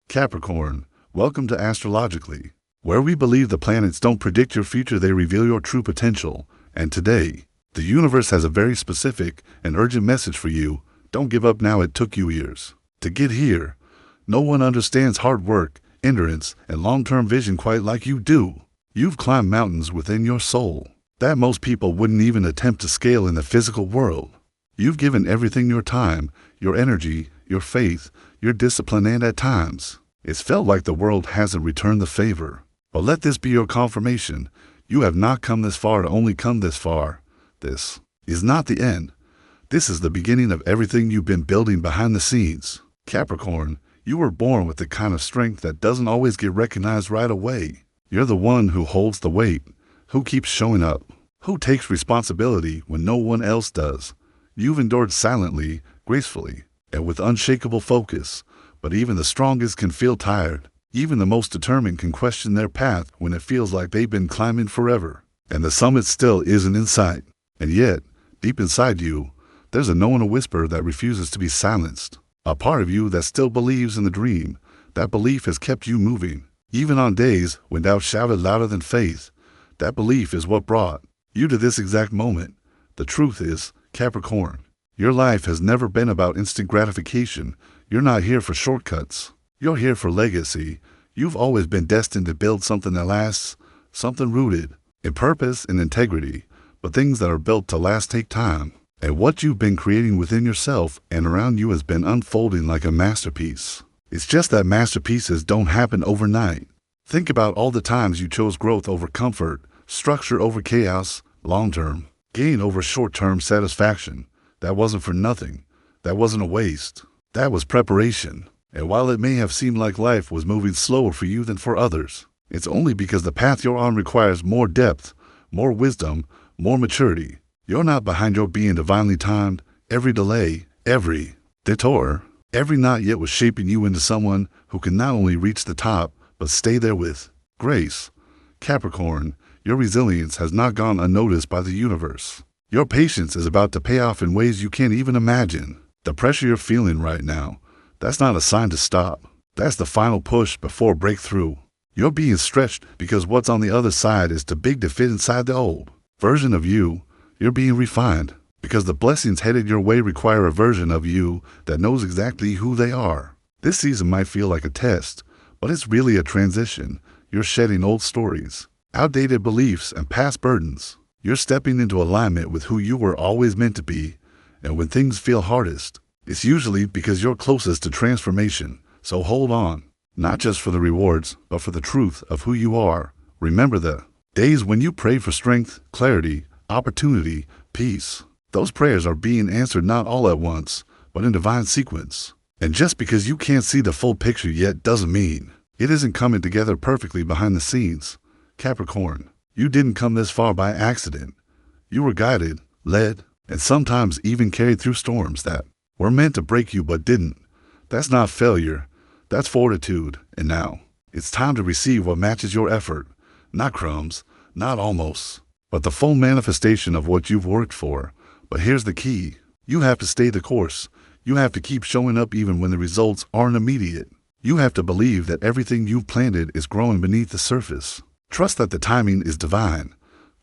Capricorn, welcome to Astrologically, where we believe the planets don't predict your future, they reveal your true potential. And today, the universe has a very specific and urgent message for you. Don't give up now. It took you years to get here. No one understands hard work, endurance, and long-term vision quite like you do. You've climbed mountains within your soul that most people wouldn't even attempt to scale in the physical world. You've given everything: your time, your energy, your faith, your discipline, and at times, it's felt like the world hasn't returned the favor. But let this be your confirmation. You have not come this far to only come this far. This is not the end. This is the beginning of everything you've been building behind the scenes. Capricorn, you were born with the kind of strength that doesn't always get recognized right away. You're the one who holds the weight, who keeps showing up, who takes responsibility when no one else does. You've endured silently, gracefully, and with unshakable focus. But even the strongest can feel tired. Even the most determined can question their path when it feels like they've been climbing forever, and the summit still isn't in sight. And yet, deep inside you, there's a knowing, a whisper that refuses to be silenced. A part of you that still believes in the dream. That belief has kept you moving, even on days when doubt shouted louder than faith. That belief is what brought you to this exact moment. The truth is, Capricorn, your life has never been about instant gratification. You're not here for shortcuts. You're here for legacy. You've always been destined to build something that lasts, something rooted in purpose and integrity. But things that are built to last take time. And what you've been creating within yourself and around you has been unfolding like a masterpiece. It's just that masterpieces don't happen overnight. Think about all the times you chose growth over comfort, structure over chaos, long-term gain over short-term satisfaction. That wasn't for nothing. That wasn't a waste. That was preparation. And while it may have seemed like life was moving slower for you than for others, it's only because the path you're on requires more depth, more wisdom, more maturity. You're not behind, you're being divinely timed. Every delay, every detour, every not yet was shaping you into someone who can not only reach the top, but stay there with grace. Capricorn, your resilience has not gone unnoticed by the universe. Your patience is about to pay off in ways you can't even imagine. The pressure you're feeling right now, that's not a sign to stop. That's the final push before breakthrough. You're being stretched because what's on the other side is too big to fit inside the old version of you. You're being refined because the blessings headed your way require a version of you that knows exactly who they are. This season might feel like a test, but it's really a transition. You're shedding old stories, outdated beliefs, and past burdens. You're stepping into alignment with who you were always meant to be. And when things feel hardest, it's usually because you're closest to transformation. So hold on, not just for the rewards, but for the truth of who you are. Remember the days when you prayed for strength, clarity, opportunity, peace. Those prayers are being answered not all at once, but in divine sequence. And just because you can't see the full picture yet doesn't mean it isn't coming together perfectly behind the scenes. Capricorn, you didn't come this far by accident. You were guided, led, and sometimes even carried through storms that were meant to break you but didn't. That's not failure, that's fortitude. And now, it's time to receive what matches your effort. Not crumbs, not almost, but the full manifestation of what you've worked for. But here's the key. You have to stay the course. You have to keep showing up even when the results aren't immediate. You have to believe that everything you've planted is growing beneath the surface. Trust that the timing is divine.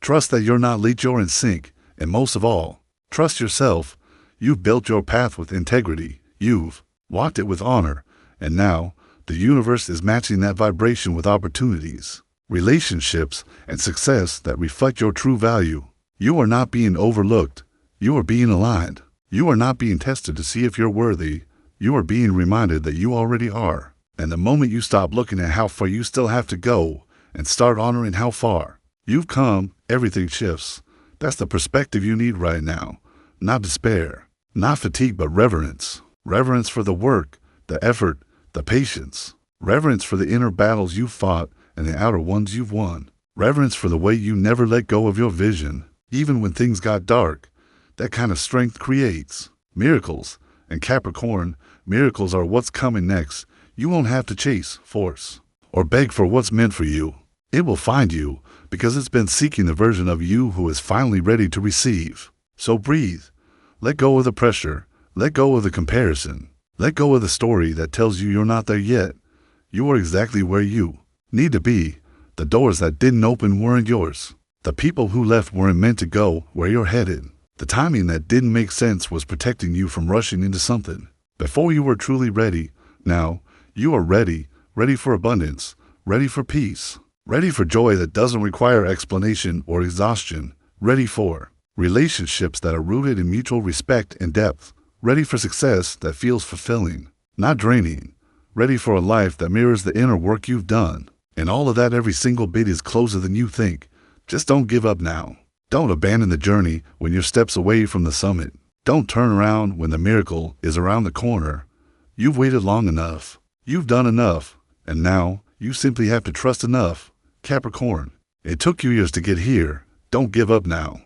Trust that you're not late, you're in sync. And most of all, trust yourself. You've built your path with integrity. You've walked it with honor. And now, the universe is matching that vibration with opportunities, relationships, and success that reflect your true value. You are not being overlooked. You are being aligned. You are not being tested to see if you're worthy. You are being reminded that you already are. And the moment you stop looking at how far you still have to go and start honoring how far you've come, everything shifts. That's the perspective you need right now. Not despair, not fatigue, but reverence. Reverence for the work, the effort, the patience. Reverence for the inner battles you've fought and the outer ones you've won. Reverence for the way you never let go of your vision, even when things got dark. That kind of strength creates miracles. And Capricorn, miracles are what's coming next. You won't have to chase, force, or beg for what's meant for you. It will find you because it's been seeking the version of you who is finally ready to receive. So breathe. Let go of the pressure. Let go of the comparison. Let go of the story that tells you you're not there yet. You are exactly where you need to be. The doors that didn't open weren't yours. The people who left weren't meant to go where you're headed. The timing that didn't make sense was protecting you from rushing into something before you were truly ready. Now, you are ready, ready for abundance, ready for peace, ready for joy that doesn't require explanation or exhaustion, ready for relationships that are rooted in mutual respect and depth, ready for success that feels fulfilling, not draining, ready for a life that mirrors the inner work you've done. And all of that, every single bit, is closer than you think. Just don't give up now. Don't abandon the journey when you're steps away from the summit. Don't turn around when the miracle is around the corner. You've waited long enough. You've done enough. And now you simply have to trust enough. Capricorn, it took you years to get here. Don't give up now.